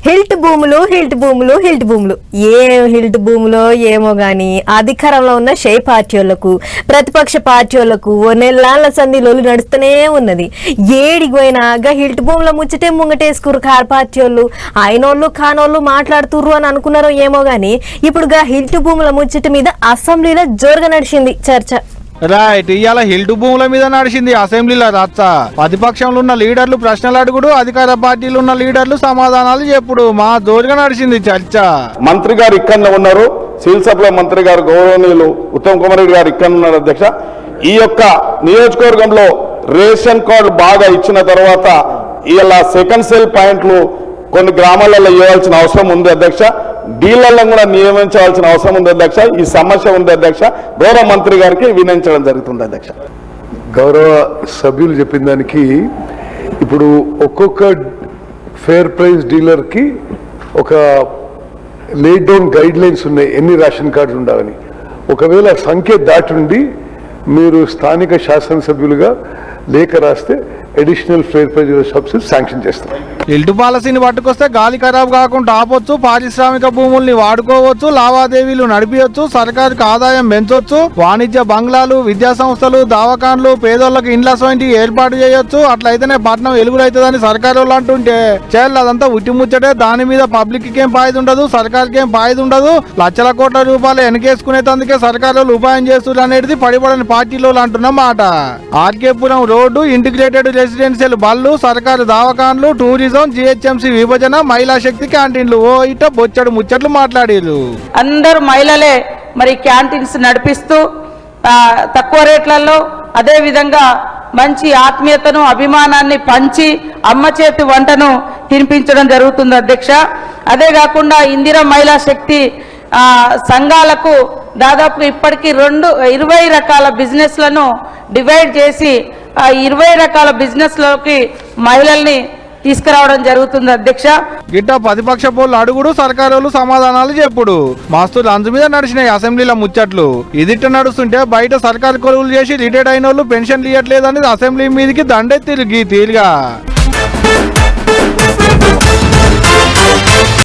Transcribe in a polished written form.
HILT భూములు ఏం HILT భూములో ఏమో గాని అధికారంలో ఉన్న షే పార్టీ వాళ్ళకు ప్రతిపక్ష పార్టీ వాళ్ళకు ఓ నెలల సంధిలోలు నడుస్తూనే ఉన్నది. ఏడికి పోయినాగా హిల్ట్ భూముల ముచ్చటే ముంగటేసుకురు కార్ పార్టీ వాళ్ళు. అయినోళ్ళు కానోళ్ళు మాట్లాడుతుర్రు అని అనుకున్నారో ఏమో గాని ఇప్పుడు హిల్ట్ భూముల ముచ్చట మీద అసెంబ్లీలో జోరుగా నడిచింది చర్చ. రైట్, ఇవాళ హిల్ట్ భూముల మీద నడిచింది అసెంబ్లీలో రచ్చ. ప్రతిపక్షంలో ఉన్న లీడర్లు ప్రశ్నలు అడుగుడు, అధికార పార్టీలు ఉన్న లీడర్లు సమాధానాలు చెప్పుడు. మా జోరుగా నడిచింది చర్చ. మంత్రి గారు ఇక్కడ ఉన్నారు, సివిల్ సప్లై మంత్రి గారు గౌరవనీయులు ఉత్తమ్ కుమార్ రెడ్డి గారు ఇక్కడ ఉన్నారు. అధ్యక్ష, ఈ యొక్క నియోజకవర్గంలో రేషన్ కార్డు బాగా ఇచ్చిన తర్వాత ఇలా సెకండ్ సెల్ పాయింట్లు కొన్ని గ్రామాలలో ఇవ్వాల్సిన అవసరం ఉంది అధ్యక్ష. డీలర్లను కూడా నియమించాల్సిన అవసరం ఉంది అధ్యక్ష. ఈ సమస్య ఉంది అధ్యక్ష. గౌరవ మంత్రి గారికి వినియోగించడం జరుగుతుంది అధ్యక్ష. గౌరవ సభ్యులు చెప్పిన దానికి ఇప్పుడు ఒక్కొక్క ఫేర్ ప్రైస్ డీలర్కి ఒక లేట్ డౌన్ గైడ్ లైన్స్ ఉన్నాయి, ఎన్ని రేషన్ కార్డులు ఉండాలని. ఒకవేళ సంఖ్య దాటుండి మీరు స్థానిక శాసనసభ్యులుగా లేఖ రాస్తే additional fair price subsidy sanction చేస్తాం. హిల్ట్ పాలసీని పట్టుకొస్తే గాలి ఖరాబ్ కాకుండా ఆపొచ్చు, పారిశ్రామిక భూముల్ని వాడుకోవచ్చు, లావాదేవీలు నడిపించవచ్చు, సర్కారుకు ఆదాయం పెంచవచ్చు, వాణిజ్య బంగ్లాలు, విద్యా సంస్థలు, దవాఖాన్లు, పేదోళ్లకు ఇండ్ల వంటి ఏర్పాటు చేయొచ్చు. అట్లయితేనే పట్నం వెలుగులైతుందని సర్కారు వాళ్ళు అంటుంటే చేయాలి అదంతా ఉట్టిముచ్చటే. దాని మీద పబ్లిక్ ఏం ఫాయిదా ఉండదు, సర్కార్కి ఏం ఫాయిదా ఉండదు. లక్షల కోట్ల రూపాయలు వెనకేసుకునేందుకే సర్కారు వాళ్ళు ఉపాయం చేస్తున్నారు అనేది పడిపడని పార్టీలో అంటున్న మాట. ఆర్కేపురం రోడ్డు, ఇంటిగ్రేటెడ్ రెసిడెన్షియల్ బళ్ళు, సర్కారు దవాఖాన్లు, టూరిజం, జిహెచ్ఎంసీ విభజన, మహిళా శక్తి క్యాంటీన్లు, ఓ ఇట బొచ్చడు ముచ్చట్లు మాట్లాడారు. అందరు మహిళలే మరి క్యాంటీన్స్ నడిపిస్తూ తక్కువ రేట్లలో అదే విధంగా మంచి ఆత్మీయతను అభిమానాన్ని పంచి అమ్మ చేతి వంటను తినిపించడం జరుగుతుంది అధ్యక్ష. అదే కాకుండా ఇందిరా మహిళా శక్తి సంఘాలకు దాదాపు ఇప్పటికీ 20 రకాల బిజినెస్లను డివైడ్ చేసి 20 రకాల బిజినెస్లోకి మహిళల్ని తీసుకురావడం జరుగుతుంది అధ్యక్ష. గిట్ట ప్రతిపక్ష పోళ్ళు అడుగుడు, సర్కారు సమాధానాలు చెప్పుడు. మస్తు లంచ్ మీద నడిచినాయి అసెంబ్లీలో ముచ్చట్లు. ఇదిట్ట నడుస్తుంటే బయట సర్కారు కొలువులు చేసి రిటైర్డ్ అయిన వాళ్ళు పెన్షన్లు ఇవ్వట్లేదని అసెంబ్లీ మీదకి దండెత్తిరు గీ తీరుగా.